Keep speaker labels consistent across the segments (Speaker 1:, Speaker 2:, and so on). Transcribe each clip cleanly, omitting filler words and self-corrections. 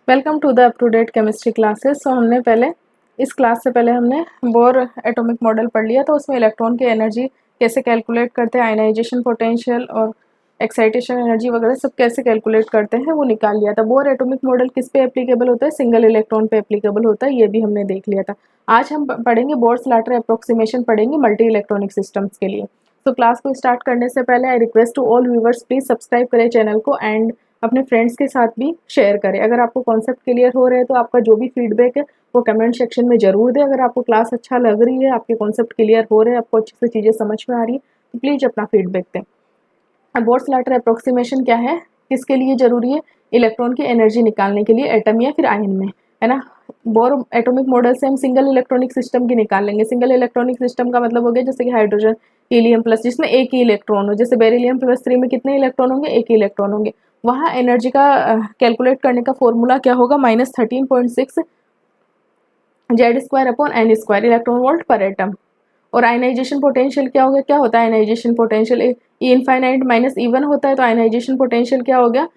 Speaker 1: Welcome to the up to date chemistry classes. So हमने पहले इस क्लास से पहले हमने बोर एटॉमिक मॉडल पढ़ लिया, तो उसमें इलेक्ट्रॉन की एनर्जी कैसे कैलकुलेट करते हैं, आयनाइजेशन पोटेंशियल और एक्साइटेशन एनर्जी वगैरह सब कैसे कैलकुलेट करते हैं वो निकाल लिया था। बोर एटॉमिक मॉडल किस पे एप्लीकेबल होता है? सिंगल इलेक्ट्रॉन पे एप्लीकेबल होता है, ये भी हमने देख लिया था। आज हम पढ़ेंगे बोर्स-स्लाटर अप्रोक्सीमेशन पढ़ेंगे मल्टी इलेक्ट्रॉनिक सिस्टम्स के लिए। तो क्लास को स्टार्ट करने से पहले I request to all viewers, please subscribe करें चैनल को एंड अपने फ्रेंड्स के साथ भी शेयर करें। अगर आपको कॉन्सेप्ट क्लियर हो रहे हैं तो आपका जो भी फीडबैक है वो कमेंट सेक्शन में ज़रूर दें। अगर आपको क्लास अच्छा लग रही है, आपके कॉन्सेप्ट क्लियर हो रहे हैं, आपको अच्छे से चीज़ें समझ में आ रही है, तो प्लीज़ अपना फीडबैक दें। अब बोर्स-स्लाटर अप्रोक्सीमेशन क्या है, किसके लिए ज़रूरी है? इलेक्ट्रॉन की एनर्जी निकालने के लिए एटम या फिर आयन में, है ना। बोर एटॉमिक मॉडल से हम सिंगल इलेक्ट्रॉनिक सिस्टम की निकाल लेंगे। सिंगल इलेक्ट्रॉनिक सिस्टम का मतलब हो गया जैसे कि हाइड्रोजन, हीलियम प्लस, जिसमें एक ही इलेक्ट्रॉन हो। जैसे बेरिलियम प्लस 3 में कितने इलेक्ट्रॉन होंगे? एक ही इलेक्ट्रॉन होंगे। वहाँ एनर्जी का कैलकुलेट करने का फॉर्मूला क्या होगा? -13.6 Z²/n² electron volt per atom. और आयनाइजेशन पोटेंशियल क्या हो गया? क्या होता है ionization potential? E infinite minus E1 होता है, तो आयनाइजेशन पोटेंशियल क्या हो गया?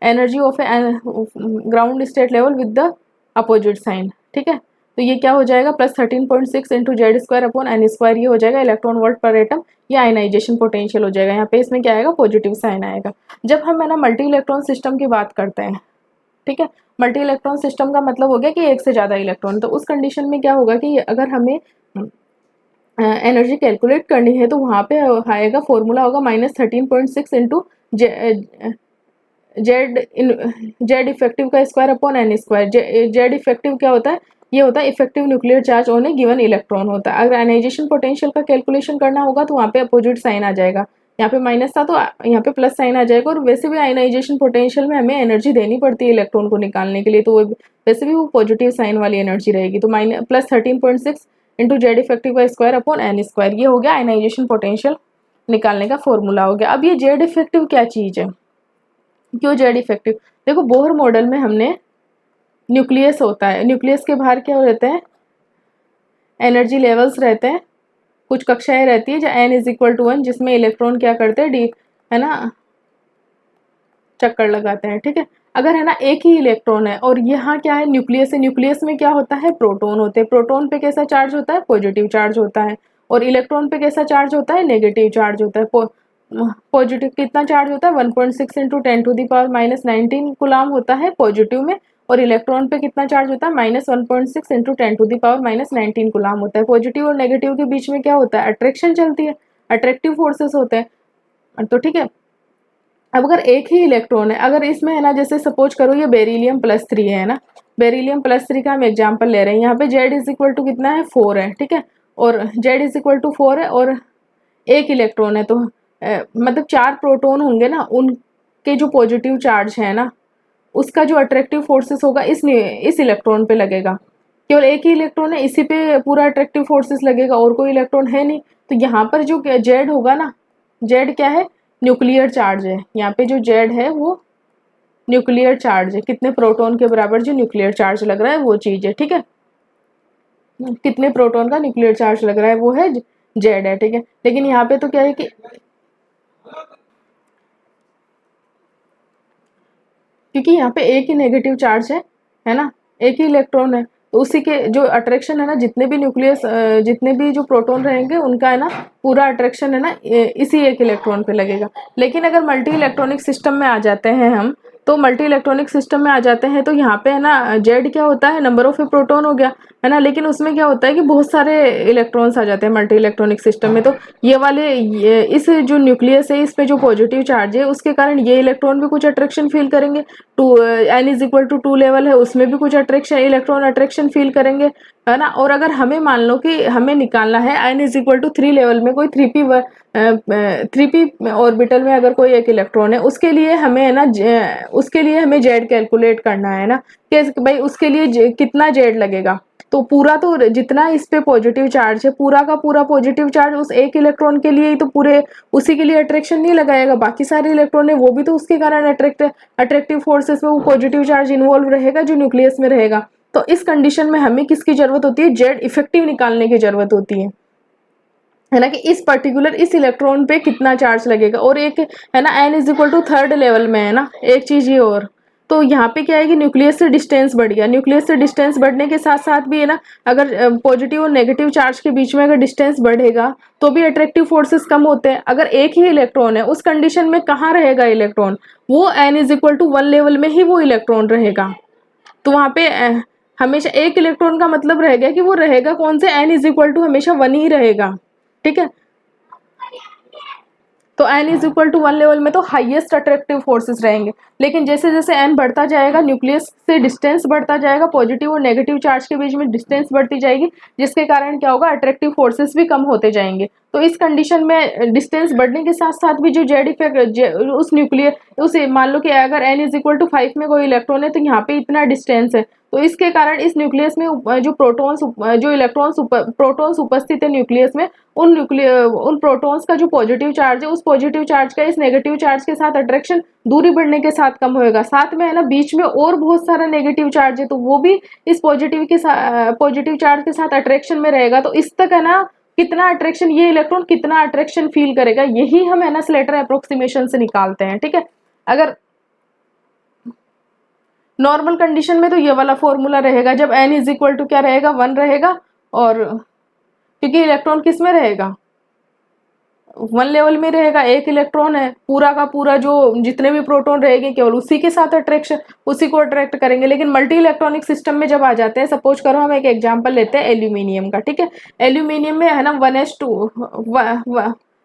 Speaker 1: Energy of ground state level with the opposite sign. ठीक है, तो ये क्या हो जाएगा? +13.6 इंटू Z²/n², ये हो जाएगा इलेक्ट्रॉन वोल्ट पर एटम। ये आयनाइजेशन पोटेंशियल हो जाएगा। यहाँ पे इसमें क्या आएगा? पॉजिटिव साइन आएगा। जब हम है ना मल्टी इलेक्ट्रॉन सिस्टम की बात करते हैं, ठीक है, मल्टी इलेक्ट्रॉन सिस्टम का मतलब हो गया कि एक से ज़्यादा इलेक्ट्रॉन। तो उस कंडीशन में क्या होगा कि अगर हमें एनर्जी कैलकुलेट करनी है तो वहाँ पे आएगा फॉर्मूला होगा -13.6 इंटू जेड इफेक्टिव का स्क्वायर/n²। जेड इफेक्टिव क्या होता है? ये होता है effective nuclear charge on A given electron होता है। अगर आयनाइजेशन पोटेंशियल का कैलकुलेशन करना होगा तो वहाँ पे अपोजिट साइन आ जाएगा। यहाँ पे माइनस था तो यहाँ पे प्लस साइन आ जाएगा। और वैसे भी आयनाइजेशन पोटेंशियल में हमें एनर्जी देनी पड़ती है इलेक्ट्रॉन को निकालने के लिए, तो वैसे भी वो पॉजिटिव साइन वाली एनर्जी रहेगी। तो +13.6 इंटू जेड इफेक्टिव का स्क्वायर/n², ये हो गया आयनाइजेशन पोटेंशियल निकालने का फॉर्मूला हो गया। अब ये जेड इफेक्टिव क्या चीज़ है? क्यों जेड इफेक्टिव? देखो, बोहर मॉडल में हमने न्यूक्लियस होता है, न्यूक्लियस के बाहर क्या रहते हैं? एनर्जी लेवल्स रहते हैं, कुछ कक्षाएं रहती है जहाँ n=1, जिसमें इलेक्ट्रॉन क्या करते हैं? है ना, चक्कर लगाते हैं। ठीक है, अगर है ना एक ही इलेक्ट्रॉन है और यहाँ क्या है? न्यूक्लियस है। न्यूक्लियस में क्या होता है? प्रोटॉन होते हैं। प्रोटॉन पे कैसा चार्ज होता है? पॉजिटिव चार्ज होता है। और इलेक्ट्रॉन पे कैसा चार्ज होता है? नेगेटिव चार्ज होता है। पॉजिटिव कितना चार्ज होता है? 1.6 इंटू 10⁻⁻19 कूलाम होता है पॉजिटिव में। और इलेक्ट्रॉन पे कितना चार्ज होता है? -1.6 इंटू 10⁻⁻19 कूलाम होता है। पॉजिटिव और नेगेटिव के बीच में क्या होता है? अट्रैक्शन चलती है, अट्रैक्टिव फोर्सेस होते हैं। तो ठीक है, अब अगर एक ही इलेक्ट्रॉन है, अगर इसमें है ना, जैसे सपोज करो ये बेरिलियम प्लस 3 है ना, बेरिलियम प्लस 3 का हम एग्जाम्पल ले रहे हैं। यहाँ पे Z= कितना है? 4 है। ठीक है, और Z=4 है और एक इलेक्ट्रॉन है, तो मतलब 4 प्रोटॉन होंगे ना, उनके जो पॉजिटिव चार्ज है ना, उसका जो अट्रैक्टिव फोर्सेस होगा इस इलेक्ट्रॉन पे लगेगा। केवल एक ही इलेक्ट्रॉन है, इसी पे पूरा अट्रैक्टिव फोर्सेस लगेगा, और कोई इलेक्ट्रॉन है नहीं। तो यहाँ पर जो जेड होगा ना, जेड क्या है? न्यूक्लियर चार्ज है। यहाँ पे जो जेड है वो न्यूक्लियर चार्ज है। कितने प्रोटॉन के बराबर जो न्यूक्लियर चार्ज लग रहा है वो चीज है। ठीक है, कितने प्रोटॉन का न्यूक्लियर चार्ज लग रहा है वो है जेड है। ठीक है, लेकिन यहाँ पे तो क्या है कि क्योंकि यहाँ पे एक ही नेगेटिव चार्ज है ना, एक ही इलेक्ट्रॉन है, तो उसी के जो अट्रैक्शन है ना, जितने भी न्यूक्लियस जितने भी जो प्रोटॉन रहेंगे उनका है ना पूरा अट्रैक्शन है ना इसी एक इलेक्ट्रॉन पे लगेगा। लेकिन अगर मल्टी इलेक्ट्रॉनिक सिस्टम में आ जाते हैं हम, तो मल्टी इलेक्ट्रॉनिक सिस्टम में आ जाते हैं तो यहाँ पे है ना जेड क्या होता है? नंबर ऑफ प्रोटॉन हो गया, है ना। लेकिन उसमें क्या होता है कि बहुत सारे इलेक्ट्रॉन्स आ जाते हैं मल्टी इलेक्ट्रॉनिक सिस्टम में। तो इस जो न्यूक्लियस है, इस पे जो पॉजिटिव चार्ज है, उसके कारण ये इलेक्ट्रॉन भी कुछ अट्रैक्शन फील करेंगे। n=2 लेवल है, उसमें भी कुछ अट्रैक्शन, इलेक्ट्रॉन अट्रैक्शन फील करेंगे, है ना। और अगर हमें मान लो कि हमें निकालना है n=3 लेवल में कोई 3p ऑर्बिटल में अगर कोई एक इलेक्ट्रॉन है, उसके लिए हमें है ना उसके लिए हमें जेड कैलकुलेट करना है ना, कि भाई उसके लिए कितना जेड लगेगा। तो पूरा, तो जितना इस पे पॉजिटिव चार्ज है, पूरा का पूरा पॉजिटिव चार्ज उस एक इलेक्ट्रॉन के लिए ही तो पूरे उसी के लिए अट्रैक्शन नहीं लगाएगा। बाकी सारे इलेक्ट्रॉन है वो भी तो उसके कारण अट्रैक्टिव फोर्सेस में वो पॉजिटिव चार्ज इन्वॉल्व रहेगा जो न्यूक्लियस में रहेगा। तो इस कंडीशन में हमें किसकी जरूरत होती है? जेड इफेक्टिव निकालने की जरूरत होती है ना, कि इस पर्टिकुलर इस इलेक्ट्रॉन पे कितना चार्ज लगेगा। और एक है ना n=3 लेवल में है ना, एक चीज ये और, तो यहाँ पे क्या है कि न्यूक्लियस से डिस्टेंस बढ़ गया। न्यूक्लियस से डिस्टेंस बढ़ने के साथ साथ भी है ना, अगर पॉजिटिव और नेगेटिव चार्ज के बीच में अगर डिस्टेंस बढ़ेगा तो भी अट्रैक्टिव फोर्सेस कम होते हैं। अगर एक ही इलेक्ट्रॉन है उस कंडीशन में कहाँ रहेगा इलेक्ट्रॉन, वो n=1 लेवल में ही वो इलेक्ट्रॉन रहेगा। तो वहाँ पे हमेशा एक इलेक्ट्रॉन का मतलब रहेगा कि वो रहेगा कौन से, n= हमेशा 1 ही रहेगा। ठीक है, तो n=1 लेवल में तो हाईएस्ट अट्रैक्टिव फोर्सेस रहेंगे। लेकिन जैसे जैसे n बढ़ता जाएगा, न्यूक्लियस से डिस्टेंस बढ़ता जाएगा, पॉजिटिव और नेगेटिव चार्ज के बीच में डिस्टेंस बढ़ती जाएगी, जिसके कारण क्या होगा, अट्रैक्टिव फोर्सेस भी कम होते जाएंगे। तो इस कंडीशन में डिस्टेंस बढ़ने के साथ साथ भी जो जेड इफेक्ट उस न्यूक्लियर उस मान लो कि अगर n=5 में कोई इलेक्ट्रॉन है तो यहाँ पे इतना डिस्टेंस है, तो इसके कारण इस न्यूक्लियस में जो प्रोटॉन्स उपस्थित है न्यूक्लियस में, उन प्रोटॉन्स का जो पॉजिटिव चार्ज है, उस पॉजिटिव चार्ज का इस नेगेटिव चार्ज के साथ अट्रैक्शन दूरी बढ़ने के साथ कम होएगा। साथ में है ना, बीच में और बहुत सारा नेगेटिव चार्ज है, तो वो भी इस पॉजिटिव चार्ज के साथ अट्रैक्शन में रहेगा। तो इस तक है ना, कितना अट्रैक्शन, ये इलेक्ट्रॉन कितना अट्रैक्शन फील करेगा, यही हम है ना स्लेटर अप्रोक्सीमेशन से निकालते हैं। ठीक है, अगर नॉर्मल कंडीशन में तो ये वाला फॉर्मूला रहेगा, जब n= क्या रहेगा, 1 रहेगा, और क्योंकि इलेक्ट्रॉन किस में रहेगा, 1 लेवल में रहेगा। एक इलेक्ट्रॉन है, पूरा का पूरा जो जितने भी प्रोटॉन रहेंगे केवल उसी के साथ उसी को अट्रैक्ट करेंगे। लेकिन मल्टी इलेक्ट्रॉनिक सिस्टम में जब आ जाते हैं, सपोज करो हम एक एग्जांपल लेते हैं एल्यूमिनियम का। ठीक है, एल्यूमिनियम में है ना 1s2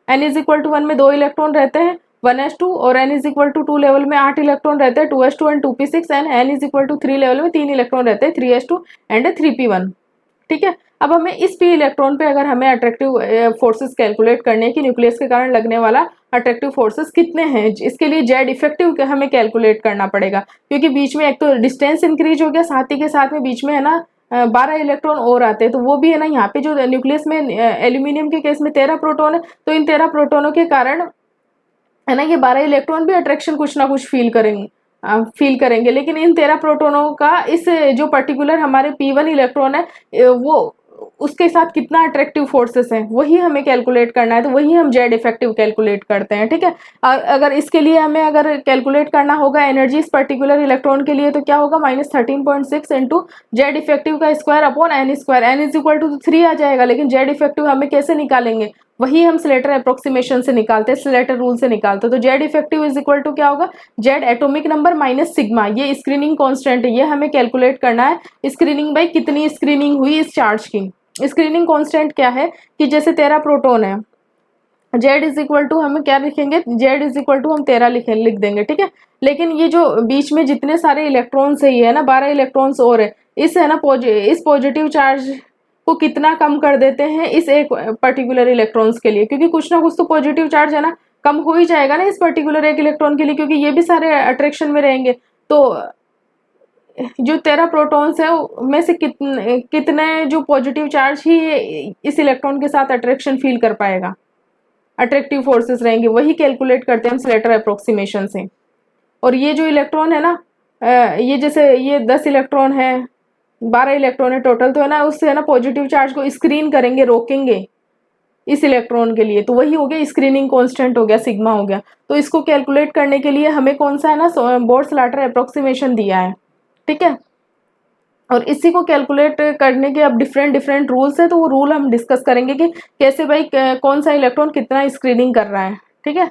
Speaker 1: n=1 में 2 इलेक्ट्रॉन रहते हैं, 1s2, और n=2 लेवल में 8 इलेक्ट्रॉन रहते हैं, 2s2 and 2p6, and n=3 level में 3 इलेक्ट्रॉन रहते हैं, 3s2 एंड 3p1। ठीक है, अब हमें इस p इलेक्ट्रॉन पे अगर हमें अट्रैक्टिव फोर्सेस कैलकुलेट करने की, न्यूक्लियस के कारण लगने वाला अट्रैक्टिव फोर्सेस कितने हैं, इसके लिए जेड इफेक्टिव हमें कैलकुलेट करना पड़ेगा। क्योंकि बीच में एक तो डिस्टेंस इंक्रीज हो गया, साथ ही के साथ में बीच में है ना 12 इलेक्ट्रॉन और आते हैं, तो वो भी है ना, यहाँ पे जो न्यूक्लियस में एल्यूमिनियम के केस में 13 प्रोटॉन है, तो इन 13 प्रोटोनों के कारण है ना ये 12 इलेक्ट्रॉन भी अट्रैक्शन कुछ ना कुछ फील करेंगे। लेकिन इन 13 प्रोटोनों का इस जो पर्टिकुलर हमारे p1 इलेक्ट्रॉन है, वो उसके साथ कितना अट्रैक्टिव फोर्सेस हैं, वही हमें कैलकुलेट करना है। तो वही हम जेड इफेक्टिव कैलकुलेट करते हैं। ठीक है, अगर इसके लिए हमें अगर कैलकुलेट करना होगा एनर्जी इस पर्टिकुलर इलेक्ट्रॉन के लिए, तो क्या होगा, -13.6 इंटू जेड इफेक्टिव का स्क्वायर अपॉन n², n=3 आ जाएगा। लेकिन जेड इफेक्टिव हमें कैसे निकालेंगे, वही हम स्लेटर अप्रोक्सीमेशन से निकालते हैं, स्लेटर रूल से निकालते हैं। तो जेड इफेक्टिव क्या होगा, Z atomic number minus sigma, ये स्क्रीनिंग कांस्टेंट है, ये हमें कैलकुलेट करना है। स्क्रीनिंग बाई कितनी स्क्रीनिंग हुई इस चार्ज की। स्क्रीनिंग कांस्टेंट क्या है कि जैसे 13 प्रोटॉन है, z हमें क्या लिखेंगे, z हम 13 लिख देंगे। ठीक है, लेकिन ये जो बीच में जितने सारे इलेक्ट्रॉन्स है, ये है ना 12 इलेक्ट्रॉन्स और है, इस है ना इस पॉजिटिव चार्ज को कितना कम कर देते हैं इस एक पर्टिकुलर इलेक्ट्रॉन्स के लिए, क्योंकि कुछ ना कुछ तो पॉजिटिव चार्ज है ना कम हो ही जाएगा ना इस पर्टिकुलर एक इलेक्ट्रॉन के लिए, क्योंकि ये भी सारे अट्रैक्शन में रहेंगे। तो जो 13 प्रोटॉन्स है में से कितने जो पॉजिटिव चार्ज ही इस इलेक्ट्रॉन के साथ अट्रैक्शन फील कर पाएगा, अट्रैक्टिव फोर्सेस रहेंगे, वही कैलकुलेट करते हैं हम स्लेटर अप्रोक्सीमेशन से। और ये जो इलेक्ट्रॉन है ना, ये जैसे ये 10 इलेक्ट्रॉन है, 12 इलेक्ट्रॉन है टोटल, तो है ना उससे है ना पॉजिटिव चार्ज को स्क्रीन करेंगे, रोकेंगे इस इलेक्ट्रॉन के लिए। तो वही हो गया स्क्रीनिंग कांस्टेंट, हो गया सिग्मा हो गया। तो इसको कैलकुलेट करने के लिए हमें कौन सा है ना बोर्ड-स्लेटर अप्रोक्सीमेशन दिया है। ठीक है, और इसी को कैलकुलेट करने के अब डिफरेंट रूल्स है, तो वो रूल हम डिस्कस करेंगे कि कैसे भाई कौन सा इलेक्ट्रॉन कितना स्क्रीनिंग कर रहा है। ठीक है,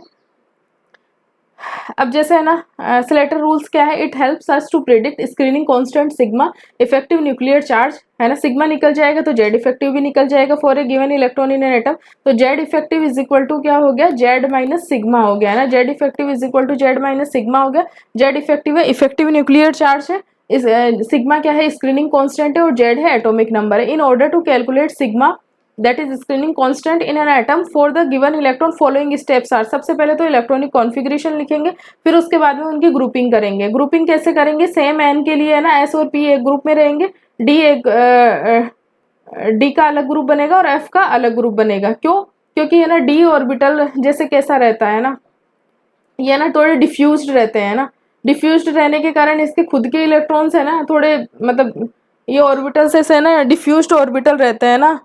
Speaker 1: अब जैसे है ना स्लेटर रूल्स क्या है, it helps us to predict screening constant sigma effective nuclear charge, है ना सिग्मा निकल जाएगा तो जेड इफेक्टिव भी निकल जाएगा for a given electron in an atom. तो जेड इफेक्टिव क्या हो गया, जेड माइनस सिग्मा हो गया, है ना Z effective Z minus sigma हो गया। जेड इफेक्टिव है इफेक्टिव न्यूक्लियर चार्ज है, इस सिग्मा क्या है स्क्रीनिंग कांस्टेंट है, और जेड है एटॉमिक नंबर है। In order to calculate sigma that is screening constant in an atom for the given electron following steps are. सबसे पहले तो इलेक्ट्रॉनिक कॉन्फ़िगरेशन लिखेंगे, फिर उसके बाद में उनकी ग्रुपिंग करेंगे। ग्रुपिंग कैसे करेंगे, सेम एन के लिए है ना एस और पी एक ग्रुप में रहेंगे, डी डी का अलग ग्रुप बनेगा और एफ का अलग ग्रुप बनेगा। क्यों, क्योंकि है ना डी ऑर्बिटल जैसे कैसा रहता है ना, ये ना थोड़े डिफ्यूज्ड रहते हैं ना, डिफ्यूज्ड रहने के कारण इसके खुद के इलेक्ट्रॉन्स है ना थोड़े मतलब ये ऑर्बिटल से ना डिफ्यूज्ड ऑर्बिटल रहते हैं ना,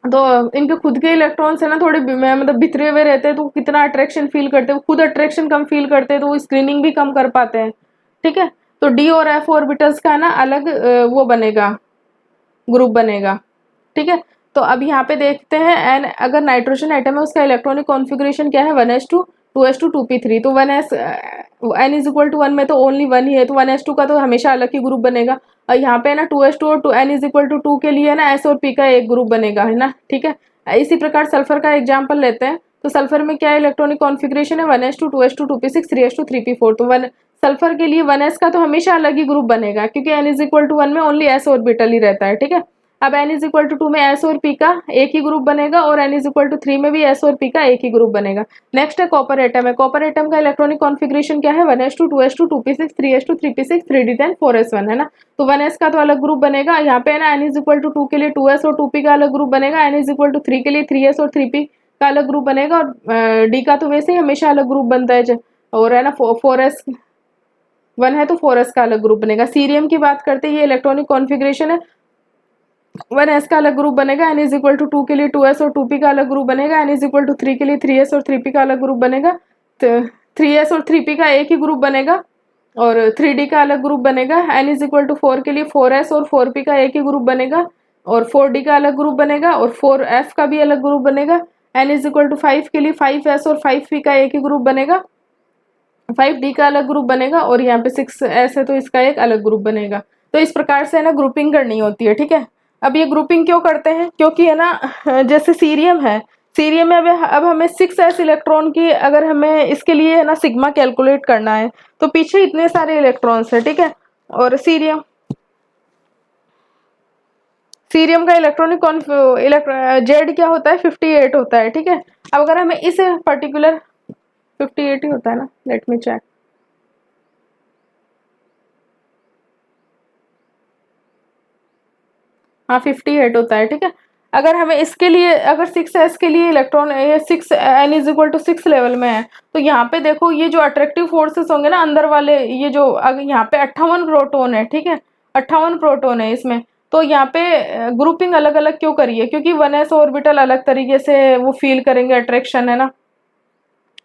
Speaker 1: तो इनके खुद के इलेक्ट्रॉन्स है ना थोड़े मतलब बिखरे हुए रहते हैं, तो कितना अट्रैक्शन फील करते हैं, खुद अट्रैक्शन कम फील करते हैं, तो वो स्क्रीनिंग भी कम कर पाते हैं। ठीक है, तो डी और एफ ऑर्बिटल्स का ना अलग वो बनेगा, ग्रुप बनेगा। ठीक है, तो अब यहाँ पे देखते हैं एन, अगर नाइट्रोजन एटम है उसका इलेक्ट्रॉनिक कॉन्फ़िगरेशन क्या है, 1s2 2s2 2p3। तो 1s n is equal to 1 में तो ओनली 1 ही है, तो 1s2 का तो हमेशा अलग ही ग्रुप बनेगा। और यहाँ पे ना 2s2 और 2 n इज इक्वल टू 2 के लिए ना s और p का एक ग्रुप बनेगा, है ना। ठीक है, इसी प्रकार सल्फर का एग्जाम्पल लेते हैं। तो सल्फर में क्या इलेक्ट्रॉनिक कॉन्फ़िगरेशन है, 1s2 2s2 2p6 3s2 3p4। तो वन सल्फर के लिए 1s का तो हमेशा अलग ही ग्रुप बनेगा, क्योंकि n इज इक्वल टू 1 में ओनली s ऑर्बिटल ही रहता है। ठीक है, अब n इज इक्वल टू 2 में s और p का एक ही ग्रुप बनेगा, और n इज इक्वल टू 3 में भी s और p का एक ही ग्रुप बनेगा। नेक्स्ट है कॉपर एटम है। कॉपर एटम का इलेक्ट्रॉनिक कॉन्फ़िगरेशन क्या है, 1s2 2s2 2p6 3s2 3p6 3d10 4s1, है ना। तो 1s का तो अलग ग्रुप बनेगा। यहाँ पे ना n इज इक्वल टू 2 के लिए 2s और 2p का अलग ग्रुप बनेगा, n इज इक्वल टू 3 के लिए 3s और 3p का अलग ग्रुप बनेगा, और d का तो वैसे ही हमेशा अलग ग्रुप बनता है। और है ना 4s 1 है तो 4s का अलग ग्रुप बनेगा। सीरियम की बात करते हैं, ये इलेक्ट्रॉनिक कॉन्फ़िगरेशन है, 1s का अलग ग्रुप बनेगा, n इज इक्वल टू 2 के लिए 2s और 2p का अलग ग्रुप बनेगा, n इज इक्वल टू 3 के लिए 3s और 3p का अलग ग्रुप बनेगा, तो 3s और 3p का एक ही ग्रुप बनेगा, और 3d का अलग ग्रुप बनेगा। n इज इक्वल टू 4 के लिए 4s और 4p का एक ही ग्रुप बनेगा, और 4d का अलग ग्रुप बनेगा, और 4f का भी अलग ग्रुप बनेगा। n इज इक्वल टू 5 के लिए 5s और 5p का एक ही ग्रुप बनेगा, 5d का अलग ग्रुप बनेगा, और यहाँ पे 6s है तो इसका एक अलग ग्रुप बनेगा। तो इस प्रकार से है ना ग्रुपिंग करनी होती है। ठीक है, अब ये ग्रुपिंग क्यों करते हैं, क्योंकि है ना जैसे सीरियम है, सीरियम में अब हमें 6s इलेक्ट्रॉन की, अगर हमें इसके लिए है ना सिग्मा कैलकुलेट करना है, तो पीछे इतने सारे इलेक्ट्रॉन्स है। ठीक है, और सीरियम सीरियम का इलेक्ट्रॉनिक जेड क्या होता है, 58 होता है। ठीक है, अब अगर हमें इस पर्टिकुलर 58 ही होता है ना, लेट मी चेक। हाँ 58 होता है। ठीक है, अगर हमें इसके लिए, अगर 6s के लिए electron 6 n is equal to 6 level में है, तो यहाँ पे देखो ये जो अट्रैक्टिव फोर्सेस होंगे ना अंदर वाले, ये जो अगर यहाँ पे 58 प्रोटोन है, ठीक है 58 प्रोटोन है इसमें, तो यहाँ पे ग्रुपिंग अलग अलग क्यों करी है, क्योंकि 1s ऑर्बिटल अलग तरीके से वो फील करेंगे अट्रैक्शन, है ना।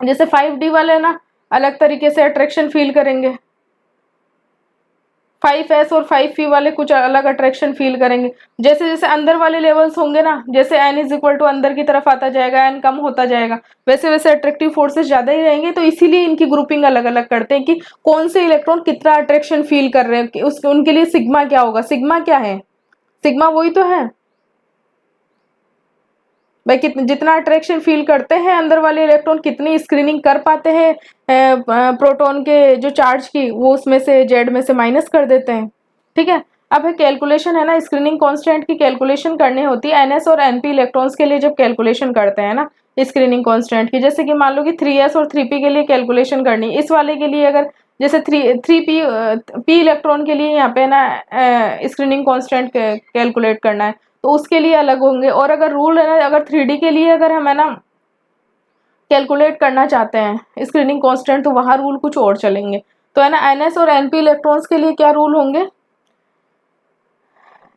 Speaker 1: जैसे 5d वाले ना अलग तरीके से अट्रैक्शन फील करेंगे, 5s और 5p वाले कुछ अलग अट्रैक्शन फील करेंगे। जैसे जैसे अंदर वाले लेवल्स होंगे ना, जैसे n इज इक्वल टू अंदर की तरफ आता जाएगा, n कम होता जाएगा, वैसे वैसे अट्रैक्टिव फोर्सेस ज्यादा ही रहेंगे। तो इसीलिए इनकी ग्रुपिंग अलग अलग करते हैं कि कौन से इलेक्ट्रॉन कितना अट्रैक्शन फील कर रहे हैं, कि उसके उनके लिए सिग्मा क्या होगा। सिग्मा क्या है, सिग्मा वही तो है भाई, कितने जितना अट्रैक्शन फील करते हैं अंदर वाले इलेक्ट्रॉन, कितनी स्क्रीनिंग कर पाते हैं प्रोटॉन के जो चार्ज की, वो उसमें से जेड में से माइनस कर देते हैं। ठीक है, अब है कैलकुलेशन, है ना स्क्रीनिंग कांस्टेंट की कैलकुलेशन करनी होती है एनएस और एनपी इलेक्ट्रॉन्स के लिए। जब कैलकुलेशन करते हैं ना स्क्रीनिंग कांस्टेंट की, जैसे कि मान लो कि 3s और 3p के लिए कैलकुलेशन करनी, इस वाले के लिए अगर जैसे 3p इलेक्ट्रॉन के लिए यहाँ पे ना स्क्रीनिंग कांस्टेंट कैलकुलेट करना है, तो उसके लिए अलग होंगे। और अगर रूल है ना, अगर 3D के लिए अगर हम है ना कैलकुलेट करना चाहते हैं स्क्रीनिंग कांस्टेंट, तो वहां रूल कुछ और चलेंगे। तो है ना एनएस और एनपी इलेक्ट्रॉन्स के लिए क्या रूल होंगे,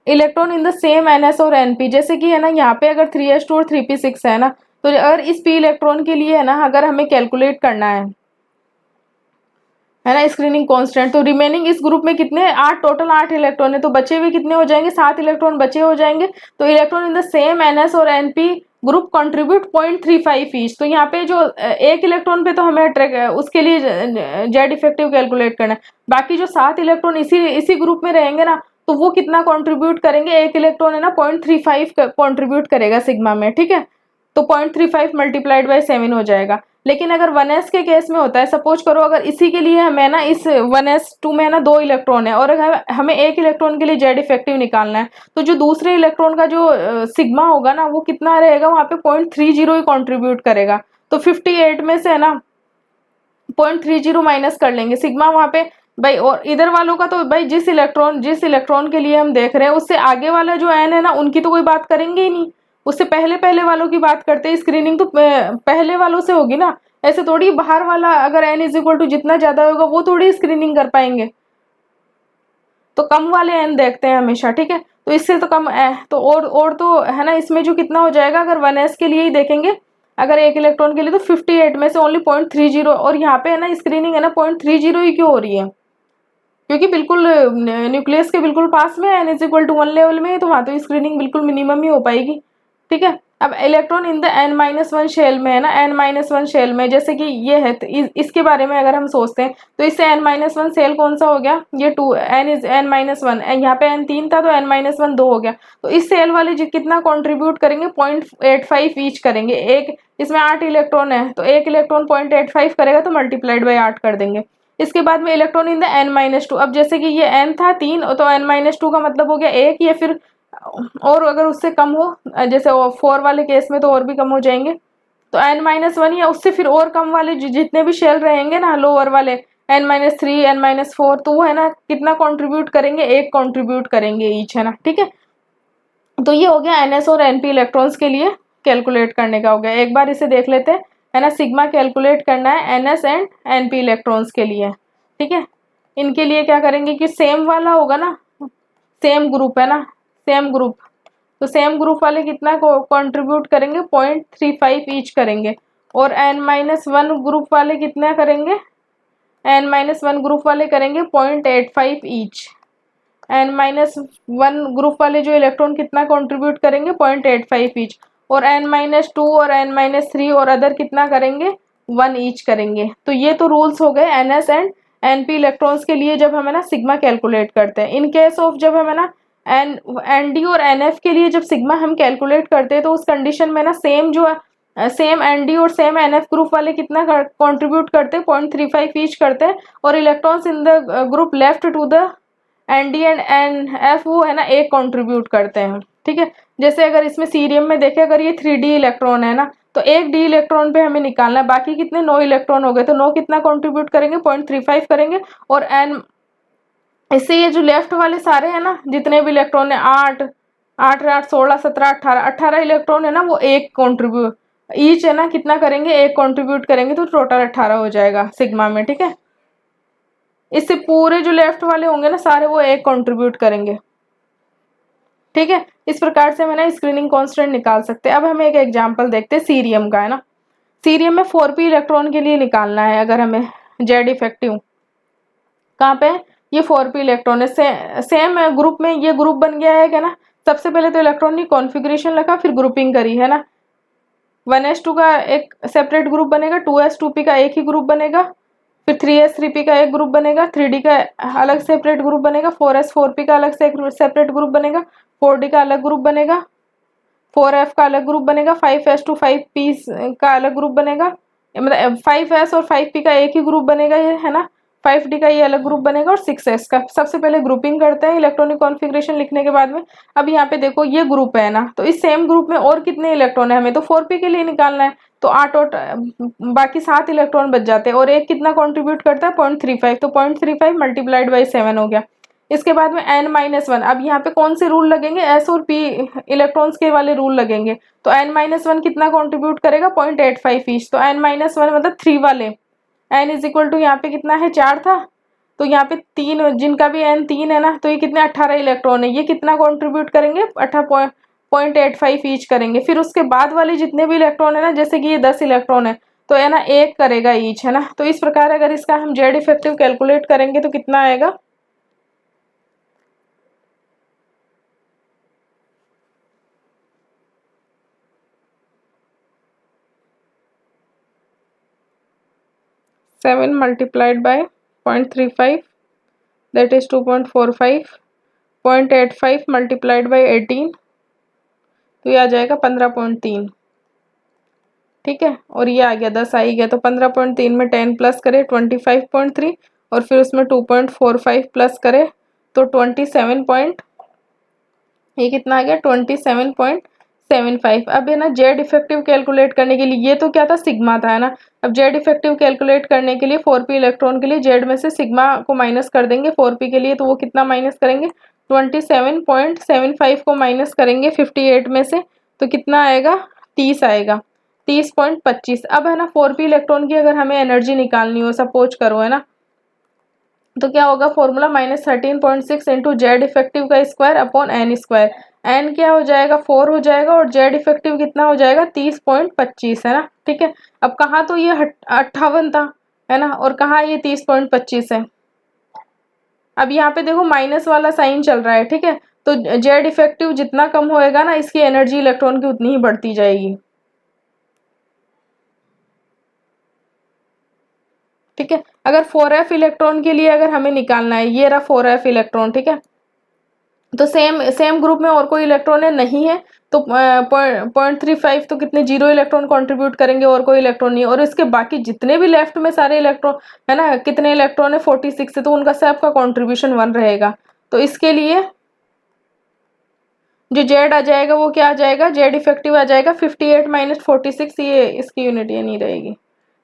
Speaker 1: electron in the same NS और एनपी, जैसे कि है ना यहाँ पे अगर 3s2 और 3p6 है ना, तो अगर इस p इलेक्ट्रॉन के लिए है ना अगर हमें कैलकुलेट करना है ना स्क्रीनिंग कांस्टेंट, तो रिमेनिंग इस ग्रुप में कितने 8, टोटल 8 इलेक्ट्रॉन है, तो बचे हुए कितने हो जाएंगे, 7 इलेक्ट्रॉन बचे हो जाएंगे। तो electron in the same NS और एनपी ग्रुप कंट्रीब्यूट 0.35 ईच। तो यहाँ पे जो एक इलेक्ट्रॉन पे तो हमें उसके लिए जेड इफेक्टिव कैलकुलेट करना है, बाकी जो 7 इलेक्ट्रॉन इसी इसी ग्रुप में रहेंगे ना, तो वो कितना कंट्रीब्यूट करेंगे, एक इलेक्ट्रॉन है ना 0.35 कंट्रीब्यूट करेगा सिग्मा में। ठीक है, तो 0.35 मल्टीप्लाइड बाई 7 हो जाएगा। लेकिन अगर 1s के केस में होता है, सपोज करो अगर इसी के लिए हमें ना इस 1s2 में ना 2 इलेक्ट्रॉन है, और अगर हमें एक इलेक्ट्रॉन के लिए जेड इफेक्टिव निकालना है, तो जो दूसरे इलेक्ट्रॉन का जो सिग्मा होगा ना वो कितना रहेगा, वहां पे 0.30 ही कॉन्ट्रीब्यूट करेगा। तो 58 में से है ना 0.30 माइनस कर लेंगे सिग्मा वहां पे भाई। और इधर वालों का तो भाई जिस इलेक्ट्रॉन के लिए हम देख रहे हैं, उससे आगे वाला जो एन है ना उनकी तो कोई बात करेंगे ही नहीं, उससे पहले पहले वालों की बात करते हैं। स्क्रीनिंग तो पहले वालों से होगी ना, ऐसे थोड़ी बाहर वाला अगर एन इज इक्वल टू जितना ज्यादा होगा वो थोड़ी स्क्रीनिंग कर पाएंगे, तो कम वाले एन देखते हैं हमेशा। ठीक है, तो इससे तो कम है, तो और तो है ना, इसमें जो कितना हो जाएगा, अगर 1s के लिए ही देखेंगे, अगर एक इलेक्ट्रॉन के लिए, तो 58 में से ओनली 0.30, और यहाँ पे है ना स्क्रीनिंग है ना 0.30 ही क्यों हो रही है, क्योंकि बिल्कुल न्यूक्लियस के बिल्कुल पास में n=1 लेवल में है, तो वहाँ तो स्क्रीनिंग बिल्कुल मिनिमम ही हो पाएगी। ठीक है, अब electron in the n-1 shell में है ना, n-1 शेल में, जैसे कि ये है, तो इसके बारे में अगर हम सोचते हैं, तो इससे n-1 शेल कौन सा हो गया, ये 2, n-1, यहाँ पे n3 था, तो n-1 2 हो गया। तो इस सेल वाले कितना कंट्रीब्यूट करेंगे, 0.85 ईच करेंगे। एक इसमें 8 इलेक्ट्रॉन है, तो एक इलेक्ट्रॉन 0.85 करेगा, तो मल्टीप्लाइड बाई 8 कर देंगे। इसके बाद में इलेक्ट्रॉन इन द n-2, अब जैसे कि ये n था 3, तो n-2 का मतलब हो गया 1, या फिर और अगर उससे कम हो, जैसे 4 वाले केस में तो और भी कम हो जाएंगे, तो n-1 या उससे फिर और कम वाले जितने भी शेल रहेंगे ना, लोअर वाले n-3, n-4, तो वो है ना कितना कंट्रीब्यूट करेंगे, 1 कंट्रीब्यूट करेंगे ईच, है ना। ठीक है, तो ये हो गया ns और np इलेक्ट्रॉन्स के लिए कैलकुलेट करने का हो गया। एक बार इसे देख लेते हैं, है ना, सिग्मा कैलकुलेट करना है ns एंड np इलेक्ट्रॉन्स के लिए। ठीक है, इनके लिए क्या करेंगे कि सेम वाला होगा ना, सेम ग्रुप है ना, सेम ग्रुप, तो सेम ग्रुप वाले कितना कंट्रीब्यूट करेंगे, 0.35 ईच करेंगे, और n-1 ग्रुप वाले कितना करेंगे, n-1 ग्रुप वाले करेंगे 0.85 ईच। n-1 ग्रुप वाले जो इलेक्ट्रॉन कितना कंट्रीब्यूट करेंगे, 0.85 ईच, और n-2 और n-3 और अदर कितना करेंगे, 1 ईच करेंगे। तो ये तो रूल्स हो गए ns एंड np इलेक्ट्रॉन्स के लिए, जब हमें ना सिग्मा कैलकुलेट करते हैं। इन केस ऑफ जब हमें ना nd और nf के लिए जब सिग्मा हम कैलकुलेट करते हैं, तो उस कंडीशन में ना सेम जो सेम nd और सेम nf ग्रुप वाले कितना कंट्रीब्यूट करते हैं, 0.35 ईच करते हैं, और electrons in the group left to the nd and nf वो है ना 1 कंट्रीब्यूट करते हैं। ठीक है, जैसे अगर इसमें सीरियम में देखें, अगर ये 3d इलेक्ट्रॉन है ना, तो एक डी इलेक्ट्रॉन पे हमें निकालना है, बाकी कितने 9 इलेक्ट्रॉन हो गए, तो 9 कितना कंट्रीब्यूट करेंगे, 0.35 करेंगे, और n इससे ये जो लेफ्ट वाले सारे हैं ना, जितने भी इलेक्ट्रॉन है, 8 8 8 16 17 18 इलेक्ट्रॉन है ना, वो 1 कंट्रीब्यूट ईच है ना, कितना करेंगे, 1 कंट्रीब्यूट करेंगे, तो टोटल 18 हो जाएगा सिग्मा में। ठीक है, इससे पूरे जो लेफ्ट वाले होंगे ना सारे, वो 1 कंट्रीब्यूट करेंगे। ठीक है, इस प्रकार से हम ना स्क्रीनिंग कांस्टेंट निकाल सकते हैं। अब हम एक एग्जांपल देखते हैं सीरियम का, है ना। सीरियम में 4p इलेक्ट्रॉन के लिए निकालना है, अगर हमें जेड इफेक्टिव कहाँ पे, ये 4p इलेक्ट्रॉन है, सेम ग्रुप में ये ग्रुप बन गया है क्या ना। सबसे पहले तो इलेक्ट्रॉन की कॉन्फ़िगरेशन लगा, फिर ग्रुपिंग करी, है ना। 1s2 का एक सेपरेट ग्रुप बनेगा, 2s2p का एक ही ग्रुप बनेगा, फिर 3s3p का एक ग्रुप बनेगा, 3d का अलग सेपरेट ग्रुप बनेगा, 4s4p का अलग से सेपरेट ग्रुप बनेगा, 4d का अलग ग्रुप बनेगा, 4f का अलग ग्रुप बनेगा, 5s2 5p का अलग ग्रुप बनेगा, मतलब 5s और 5p का एक ही ग्रुप बनेगा, ये है ना। 5d का ये अलग ग्रुप बनेगा, और 6s का। सबसे पहले ग्रुपिंग करते हैं इलेक्ट्रॉनिक कॉन्फ़िगरेशन लिखने के बाद में। अब यहाँ पे देखो ये ग्रुप है ना, तो इस सेम ग्रुप में और कितने इलेक्ट्रॉन है, हमें तो 4p के लिए निकालना है, तो 8 और बाकी 7 इलेक्ट्रॉन बच जाते हैं, और एक कितना कॉन्ट्रीब्यूट करता है, 0.35, तो 0.35 मल्टीप्लाइड बाई 7 हो गया। इसके बाद में n-1, अब यहाँ पे कौन से रूल लगेंगे, s और p इलेक्ट्रॉन्स के वाले रूल लगेंगे, तो n-1 कितना कंट्रीब्यूट करेगा, 0.85 ईच, तो n-1 मतलब 3 वाले, n इज इक्वल टू यहाँ पे कितना है, 4 था, तो यहाँ पे 3, जिनका भी n 3 है ना, तो ये कितने 18 इलेक्ट्रॉन है, ये कितना कंट्रीब्यूट करेंगे, 0.85 ईच करेंगे। फिर उसके बाद वाले जितने भी इलेक्ट्रॉन है ना, जैसे कि ये 10 इलेक्ट्रॉन है, तो है ना 1 करेगा ईच, है ना। तो इस प्रकार अगर इसका हम जेड इफेक्टिव कैलकुलेट करेंगे, तो कितना आएगा, 7 multiplied by 0.35, that is 2.45, 0.85 multiplied by 18, तो ये आ जाएगा 15.3। ठीक है, और ये आ गया 10 आ ही गया, तो 15.3 में 10 प्लस करे 25.3, और फिर उसमें 2.45 प्लस करे तो 27 ये कितना आ गया, 27.75। अब है ना जेड इफेक्टिव कैलकुलेट करने के लिए, ये तो क्या था, सिग्मा था, है ना। अब जेड इफेक्टिव कैलकुलेट करने के लिए 4p इलेक्ट्रॉन के लिए जेड में से सिग्मा को माइनस कर देंगे 4p के लिए, तो वो कितना माइनस करेंगे, 27.75 को माइनस करेंगे 58 में से, तो कितना आएगा, 30 आएगा, 30.25। अब है ना 4p इलेक्ट्रॉन की अगर हमें एनर्जी निकालनी हो, सपोज करो, है ना, तो क्या होगा फॉर्मूला -13.6 इंटू जेड इफेक्टिव का square upon n square. N क्या हो जाएगा 4 हो जाएगा और जेड इफेक्टिव कितना हो जाएगा 30.25 है ना। ठीक है, अब कहाँ तो ये 58 था है ना, और कहाँ ये 30.25 है। अब यहाँ पे देखो माइनस वाला साइन चल रहा है। ठीक है, तो जेड इफेक्टिव जितना कम होएगा ना, इसकी एनर्जी इलेक्ट्रॉन की उतनी ही बढ़ती जाएगी। ठीक है, अगर 4f इलेक्ट्रॉन के लिए अगर हमें निकालना है, ये रहा 4f इलेक्ट्रॉन। ठीक है, तो सेम सेम ग्रुप में और कोई इलेक्ट्रॉन है नहीं है, तो 0.35 तो कितने 0 इलेक्ट्रॉन कंट्रीब्यूट करेंगे, और कोई इलेक्ट्रॉन नहीं। और इसके बाकी जितने भी लेफ्ट में सारे इलेक्ट्रॉन है ना, कितने इलेक्ट्रॉन है 46 है, तो उनका सबका कंट्रीब्यूशन 1 रहेगा। तो इसके लिए जो जेड आ जाएगा वो क्या आ जाएगा, जेड इफेक्टिव आ जाएगा 58 माइनस 46, ये इसकी यूनिट ये नहीं रहेगी।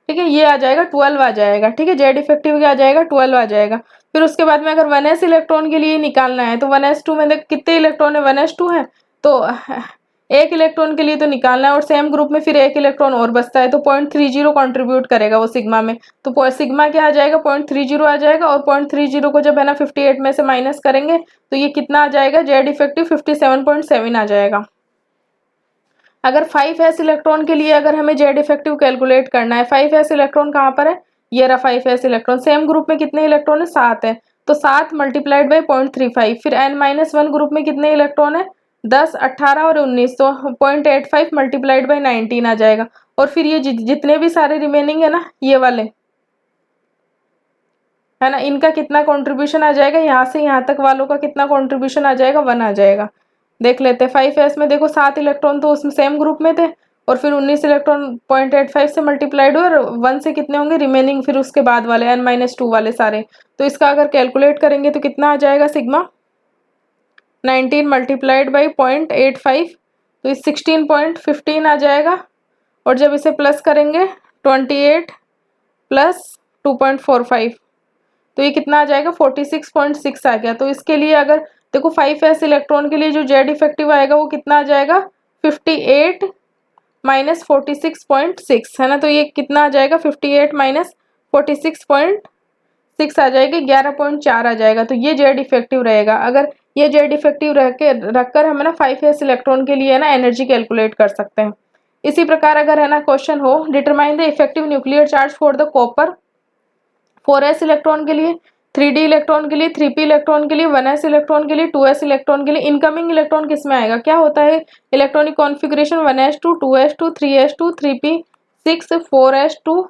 Speaker 1: ठीक है, ये आ जाएगा 12 आ जाएगा। ठीक है, जेड इफेक्टिव क्या आ जाएगा 12 आ जाएगा। फिर उसके बाद में अगर 1s इलेक्ट्रॉन के लिए निकालना है, तो 1s2 में कितने इलेक्ट्रॉन है, 1s2 है, तो एक इलेक्ट्रॉन के लिए तो निकालना है, और सेम ग्रुप में फिर एक इलेक्ट्रॉन और बचता है, तो 0.30 कंट्रीब्यूट करेगा वो सिग्मा में। तो सिग्मा क्या आ जाएगा 0.30 आ जाएगा, और 0.30 को जब है ना 58 में से माइनस करेंगे तो ये कितना आ जाएगा, जेड इफेक्टिव 57.7 आ जाएगा। अगर 5s इलेक्ट्रॉन के लिए अगर हमें जेड इफेक्टिव कैलकुलेट करना है, 5s इलेक्ट्रॉन कहाँ पर है, ये रहा 5s इलेक्ट्रॉन। सेम ग्रुप में कितने इलेक्ट्रॉन है 7 है, तो 7 मल्टीप्लाइड बाई 0.35। फिर n-1 ग्रुप में कितने इलेक्ट्रॉन है 10, 18 और 19, तो 0.85 मल्टीप्लाइड बाई 19 आ जाएगा। और फिर ये जितने भी सारे रिमेनिंग है ना ये वाले है ना, इनका कितना कंट्रीब्यूशन आ जाएगा, यहाँ से यहाँ तक वालों का कितना कंट्रीब्यूशन आ जाएगा 1 आ जाएगा। देख लेते हैं 5s में देखो 7 इलेक्ट्रॉन तो उसमें सेम ग्रुप में थे, और फिर 19 इलेक्ट्रॉन 0.85 से मल्टीप्लाइड हुए, और 1 से कितने होंगे रिमेनिंग, फिर उसके बाद वाले n-2 वाले सारे। तो इसका अगर कैलकुलेट करेंगे तो कितना आ जाएगा सिग्मा 19 मल्टीप्लाइड बाई 0.85, तो इस 16.15 आ जाएगा। और जब इसे प्लस करेंगे 28 प्लस 2.45, तो ये कितना आ जाएगा 46.6 आ गया। तो इसके लिए अगर देखो 5s इलेक्ट्रॉन के लिए जो जेड इफेक्टिव आएगा वो कितना आ जाएगा 58 माइनस 46.6 है ना, तो ये कितना आ जाएगा 58 माइनस 46.6 आ जाएगी, 11.4 आ जाएगा। तो ये जेड इफेक्टिव रहेगा। अगर ये जेड इफेक्टिव रखकर हम ना 5s इलेक्ट्रॉन के लिए ना एनर्जी कैलकुलेट कर सकते हैं। इसी प्रकार अगर है ना क्वेश्चन हो, determine the effective nuclear charge for the copper 4s electron के लिए, 3d इलेक्ट्रॉन के लिए, 3p इलेक्ट्रॉन के लिए, 1s इलेक्ट्रॉन के लिए, 2s इलेक्ट्रॉन के लिए। इनकमिंग इलेक्ट्रॉन किस में आएगा, क्या होता है electronic configuration 1s2 2s2 3s2 3p6 4s2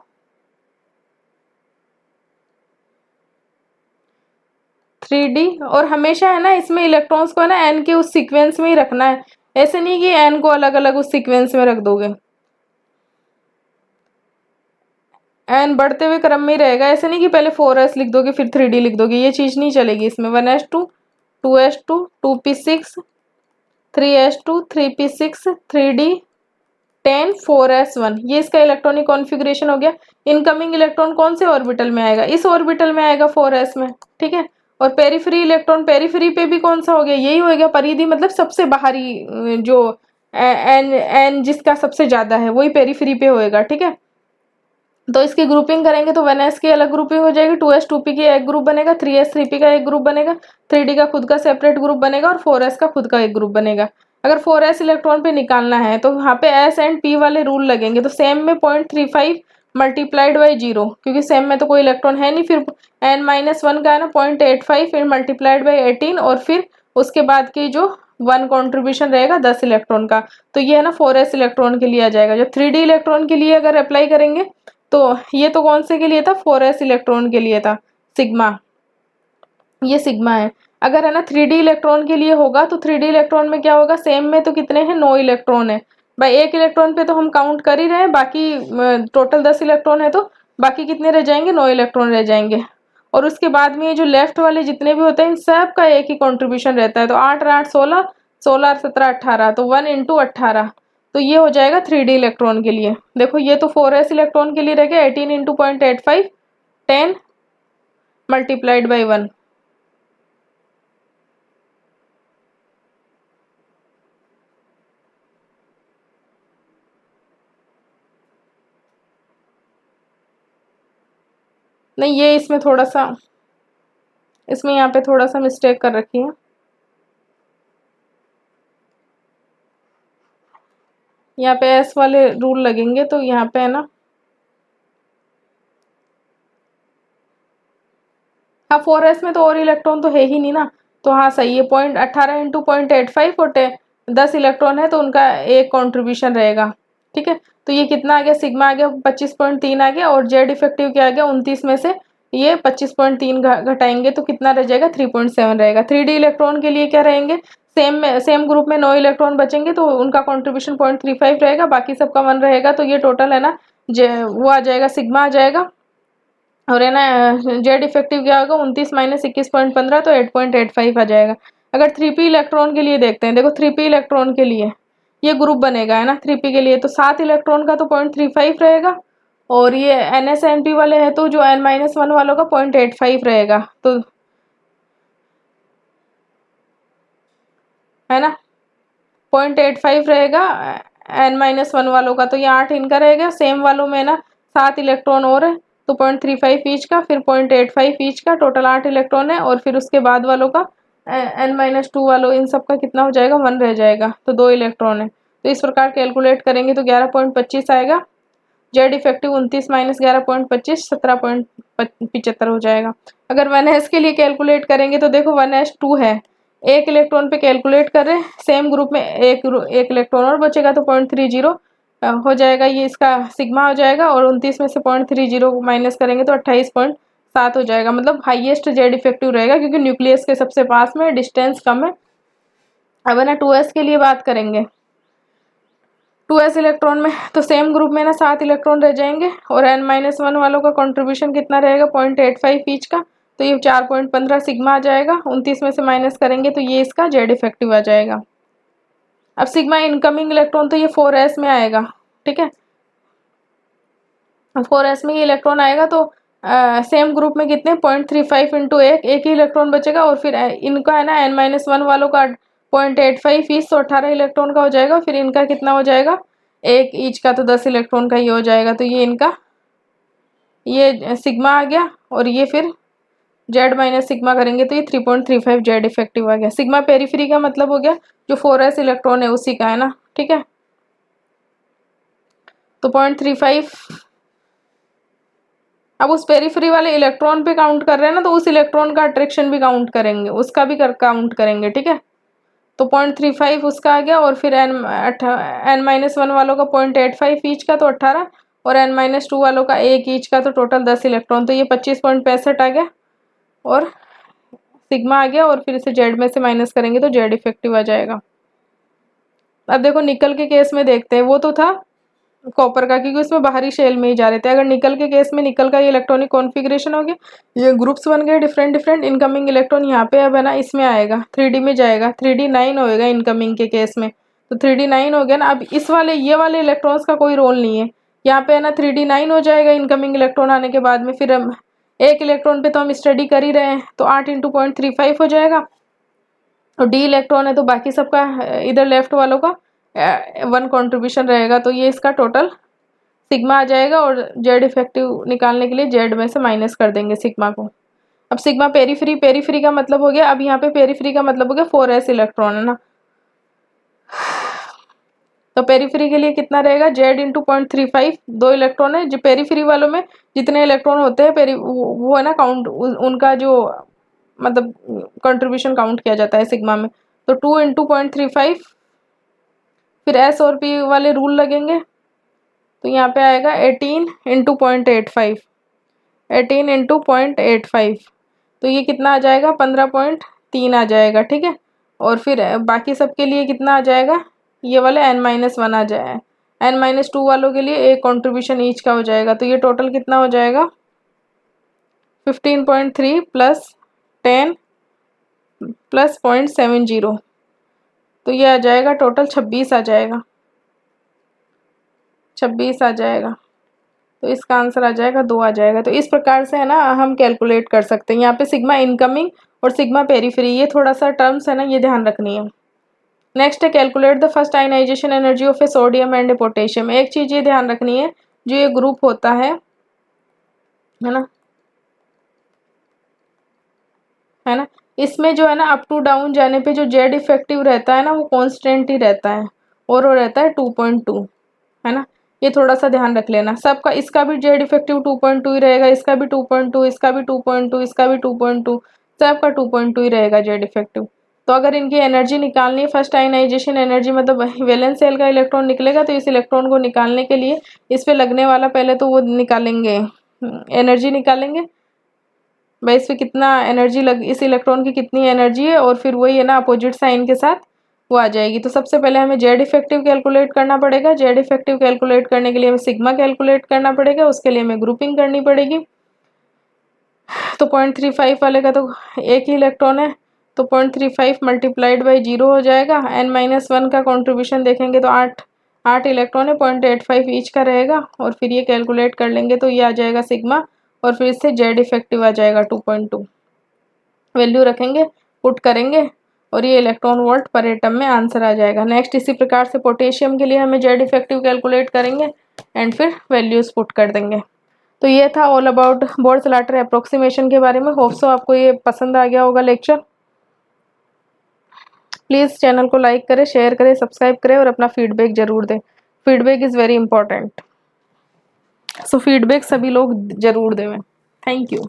Speaker 1: 3d। और हमेशा है ना इसमें इलेक्ट्रॉन्स को है ना n के उस सीक्वेंस में ही रखना है, ऐसे नहीं कि n को अलग अलग उस सीक्वेंस में रख दोगे, एन बढ़ते हुए क्रम में ही रहेगा। ऐसे नहीं कि पहले 4s लिख दोगे फिर 3d लिख दोगे, ये चीज नहीं चलेगी इसमें। 1s2 2s2 2p6 3s2 3p6 3d 10 4s1, ये इसका इलेक्ट्रॉनिक कॉन्फ़िगरेशन हो गया। इनकमिंग इलेक्ट्रॉन कौन से ऑर्बिटल में आएगा, इस ऑर्बिटल में आएगा 4s में। ठीक है, और पेरीफ्री इलेक्ट्रॉन पेरीफ्री पे भी कौन सा हो गया, यही होएगा परिधि, मतलब सबसे बाहरी जो एन एन जिसका सबसे ज्यादा है वही पेरीफ्री पे होएगा। ठीक है, तो इसकी ग्रुपिंग करेंगे तो 1s की अलग ग्रुपिंग हो जाएगी, 2s 2p की एक ग्रुप बनेगा, 3s 3p का एक ग्रुप बनेगा, 3d का खुद का सेपरेट ग्रुप बनेगा, और 4s का खुद का एक ग्रुप बनेगा। अगर 4s इलेक्ट्रॉन पे निकालना है तो यहाँ पे s एंड p वाले रूल लगेंगे। तो सेम में 0.35 मल्टीप्लाइड बाई 0, क्योंकि सेम में तो कोई इलेक्ट्रॉन है नहीं, फिर n-1 का है ना 0.85, फिर मल्टीप्लाइड बाई 18, और फिर उसके बाद की जो 1 कॉन्ट्रीब्यूशन रहेगा 10 इलेक्ट्रॉन का। तो ये है ना 4s इलेक्ट्रॉन के लिए आ जाएगा। जो 3d इलेक्ट्रॉन के लिए अगर अप्लाई करेंगे तो ये तो कौन से के लिए था 4s इलेक्ट्रॉन के लिए था सिग्मा, ये सिग्मा है। अगर है ना 3d इलेक्ट्रॉन के लिए होगा तो 3d इलेक्ट्रॉन में क्या होगा, सेम में तो कितने हैं 9 इलेक्ट्रॉन है भाई, एक इलेक्ट्रॉन पे तो हम काउंट कर ही रहे हैं, बाकी टोटल 10 इलेक्ट्रॉन है, तो बाकी कितने रह जाएंगे 9 इलेक्ट्रॉन रह जाएंगे। और उसके बाद में ये जो लेफ्ट वाले जितने भी होते हैं इन सब का एक ही कॉन्ट्रीब्यूशन रहता है। तो 8 8 16 16 17 18, तो 1 इंटू 18, तो ये हो जाएगा 3d इलेक्ट्रॉन के लिए। देखो ये तो 4s इलेक्ट्रॉन के लिए रह गया 18 इंटू 0.85 10 मल्टीप्लाइड बाई 1। नहीं ये इसमें थोड़ा सा इसमें यहाँ पे थोड़ा सा मिस्टेक कर रखी है। यहाँ पे एस वाले रूल लगेंगे तो यहाँ पे है ना, हाँ 4s में तो और इलेक्ट्रॉन तो है ही नहीं ना, तो हाँ सही है। 18 इंटू 0.85 और 10 इलेक्ट्रॉन है तो उनका एक कॉन्ट्रीब्यूशन रहेगा। ठीक है, तो ये कितना आ गया, सिग्मा आ गया 25.3 आ गया, और जेड इफेक्टिव क्या आ गया 29 में से ये 25.3 घटाएंगे तो कितना रह जाएगा 3.7 रहेगा। 3d इलेक्ट्रॉन के लिए क्या रहेंगे, सेम ग्रुप में 9 इलेक्ट्रॉन बचेंगे तो उनका कॉन्ट्रीब्यूशन 0.35 रहेगा, बाकी सबका 1 रहेगा, तो ये टोटल है ना वो आ जाएगा, सिग्मा आ जाएगा। और है ना जेड इफेक्टिव क्या होगा 29 माइनस 21.15 तो 8.85 आ जाएगा। अगर 3p इलेक्ट्रॉन के लिए देखते हैं, देखो 3p इलेक्ट्रॉन के लिए ये ग्रुप बनेगा है ना 3p के लिए, तो 7 इलेक्ट्रॉन का तो 0.35 रहेगा, और ये NS&P वाले हैं तो जो n-1 वालों का 0.85 रहेगा, तो है ना 0.85 रहेगा n-1 वालों का, तो ये 8 इनका रहेगा। सेम वालों में ना 7 इलेक्ट्रॉन और है तो 0.35 ईच का, फिर 0.85 ईच का, टोटल 8 इलेक्ट्रॉन है, और फिर उसके बाद वालों का n-2 वालों इन सब का कितना हो जाएगा 1 रह जाएगा, तो 2 इलेक्ट्रॉन है। तो इस प्रकार कैलकुलेट करेंगे तो 11.25 आएगा। जेड इफेक्टिव 29 माइनस 11.25 17.75 हो जाएगा। अगर 1s के लिए कैलकुलेट करेंगे तो देखो 1s2 है, एक इलेक्ट्रॉन पे कैलकुलेट कर रहे हैं, सेम ग्रुप में एक इलेक्ट्रॉन और बचेगा तो 0.30 हो जाएगा, ये इसका सिग्मा हो जाएगा, और 29 में से 0.30 माइनस करेंगे तो 28.7 हो जाएगा। मतलब हाईएस्ट जेड इफेक्टिव रहेगा क्योंकि न्यूक्लियस के सबसे पास में डिस्टेंस कम है। अब है ना 2s के लिए बात करेंगे, 2s इलेक्ट्रॉन में तो सेम ग्रुप में ना 7 इलेक्ट्रॉन रह जाएंगे, और n-1 वालों का कंट्रीब्यूशन कितना रहेगा 0.85 ईच का, तो ये 4.15 सिग्मा आ जाएगा। 29 में से माइनस करेंगे तो ये इसका जेड इफेक्टिव आ जाएगा। अब सिग्मा इनकमिंग इलेक्ट्रॉन तो ये 4s में आएगा। ठीक है, 4s में ये इलेक्ट्रॉन आएगा तो सेम ग्रुप में कितने 0.35 इंटू एक ही इलेक्ट्रॉन बचेगा, और फिर इनका है ना n-1 वालों का 0.85 ईच, तो 18 इलेक्ट्रॉन का हो जाएगा, फिर इनका कितना हो जाएगा एक ईच का, तो 10 इलेक्ट्रॉन का ये हो जाएगा, तो ये इनका ये सिग्मा आ गया, और ये फिर जेड माइनस सिग्मा करेंगे तो ये 3.35 जेड इफेक्टिव आ गया। सिग्मा पेरीफ्री का मतलब हो गया जो 4s इलेक्ट्रॉन है उसी का है ना। ठीक है, तो 0.35, अब उस पेरीफ्री वाले इलेक्ट्रॉन पे काउंट कर रहे हैं ना, तो उस इलेक्ट्रॉन का अट्रैक्शन भी काउंट करेंगे, उसका भी काउंट करेंगे। ठीक है, तो 0.35 उसका आ गया, और फिर n-1 वालों का 0.85 ईच का तो 18, और n-2 वालों का 1 ईच का, तो टोटल 10 इलेक्ट्रॉन, तो ये 25.65 आ गया, और सिग्मा आ गया, और फिर इसे जेड में से माइनस करेंगे तो जेड इफेक्टिव आ जाएगा। अब देखो निकल के केस में देखते हैं, वो तो था कॉपर का क्योंकि उसमें बाहरी शेल में ही जा रहे थे। अगर निकल के केस में निकल का ये इलेक्ट्रॉनिक कॉन्फ़िगरेशन हो गया, ये ग्रुप्स बन गए डिफरेंट डिफरेंट, इनकमिंग इलेक्ट्रॉन यहाँ पे अब है ना इसमें आएगा 3d में जाएगा, 3d9 होएगा इनकमिंग के केस में, तो 3d9 हो गया ना। अब इस वाले ये वाले इलेक्ट्रॉन्स का कोई रोल नहीं है, यहाँ पे है ना 3d9 हो जाएगा इनकमिंग इलेक्ट्रॉन आने के बाद में, फिर हम एक इलेक्ट्रॉन पे तो हम स्टडी कर ही रहे हैं, तो 8 इंटू 0.35 हो जाएगा, और डी इलेक्ट्रॉन है तो बाकी सबका इधर लेफ्ट वालों का 1 कॉन्ट्रीब्यूशन रहेगा, तो ये इसका टोटल सिग्मा आ जाएगा, और जेड इफेक्टिव निकालने के लिए जेड में से माइनस कर देंगे सिग्मा को। अब सिग्मा पेरीफ्री, पेरीफ्री का मतलब हो गया, अब यहाँ पे पेरीफ्री का मतलब हो गया 4s इलेक्ट्रॉन है ना, तो पेरीफ्री के लिए कितना रहेगा जेड इंटू 0.35, 2 इलेक्ट्रॉन है जो पेरीफ्री वालों में जितने इलेक्ट्रॉन होते हैं वो है ना काउंट उनका जो मतलब कंट्रीब्यूशन काउंट किया जाता है सिग्मा में, तो 2 इंटू 0.35, फिर एस और पी वाले रूल लगेंगे, तो यहाँ पे आएगा 18 इंटू 0.85, 18 इंटू 0.85, तो ये कितना आ जाएगा 15.3 आ जाएगा। ठीक है, और फिर बाकी सबके लिए कितना आ जाएगा, ये वाले n-1 आ जाए, n-2 वालों के लिए एक कंट्रीब्यूशन ईच का हो जाएगा, तो ये टोटल कितना हो जाएगा 15.3 प्लस 10 प्लस 0.70, तो ये आ जाएगा टोटल 26 आ जाएगा, 26 आ जाएगा, तो इसका आंसर आ जाएगा 2 आ जाएगा। तो इस प्रकार से है ना हम कैलकुलेट कर सकते हैं। यहाँ पे सिग्मा इनकमिंग और सिग्मा पेरीफ्री, ये थोड़ा सा टर्म्स है ना ये ध्यान रखनी है। नेक्स्ट है calculate the first ionization energy of a sodium and a potassium. एक चीज ये ध्यान रखनी है, जो ये ग्रुप होता है ना, इसमें जो है ना अप टू डाउन जाने पे जो जेड इफेक्टिव रहता है ना वो कांस्टेंट ही रहता है, और वो रहता है 2.2, है ना। ये थोड़ा सा ध्यान रख लेना सबका, इसका भी जेड इफेक्टिव 2.2 ही रहेगा, इसका भी 2.2, इसका भी 2.2, इसका भी 2.2, सबका 2.2 ही रहेगा जेड इफेक्टिव। तो अगर इनकी एनर्जी निकालनी है, फर्स्ट आयनाइजेशन एनर्जी मतलब वैलेंस शेल का इलेक्ट्रॉन निकलेगा, तो इस इलेक्ट्रॉन को निकालने के लिए इस पे लगने वाला पहले तो वो निकालेंगे, एनर्जी निकालेंगे भाई इस पे कितना एनर्जी लग, इस इलेक्ट्रॉन की कितनी एनर्जी है, और फिर वही है ना अपोजिट साइन के साथ वो आ जाएगी। तो सबसे पहले हमें जेड इफेक्टिव कैलकुलेट करना पड़ेगा, जेड इफेक्टिव कैलकुलेट करने के लिए हमें सिग्मा कैलकुलेट करना पड़ेगा, उसके लिए हमें ग्रुपिंग करनी पड़ेगी। तो 0.35 वाले का तो एक ही इलेक्ट्रॉन है, तो 0.35 मल्टीप्लाइड बाई 0 हो जाएगा। n-1 का कॉन्ट्रीब्यूशन देखेंगे तो 8 इलेक्ट्रॉन है, 0.85 ईच का रहेगा, और फिर ये कैलकुलेट कर लेंगे तो ये आ जाएगा सिग्मा, और फिर इससे जेड इफेक्टिव आ जाएगा 2.2। वैल्यू रखेंगे, पुट करेंगे, और ये इलेक्ट्रॉन वोल्ट पर एटम में आंसर आ जाएगा। नेक्स्ट इसी प्रकार से पोटेशियम के लिए हमें जेड इफेक्टिव कैलकुलेट करेंगे एंड फिर वैल्यूज पुट कर देंगे। तो ये था ऑल अबाउट बोर्ड-स्लाटर अप्रोक्सीमेशन के बारे में। होप सो आपको ये पसंद आ गया होगा लेक्चर। प्लीज़ चैनल को लाइक करें, शेयर करें, सब्सक्राइब करें और अपना फीडबैक ज़रूर दें। Feedback is very important, so feedback सभी लोग ज़रूर दें। Thank you.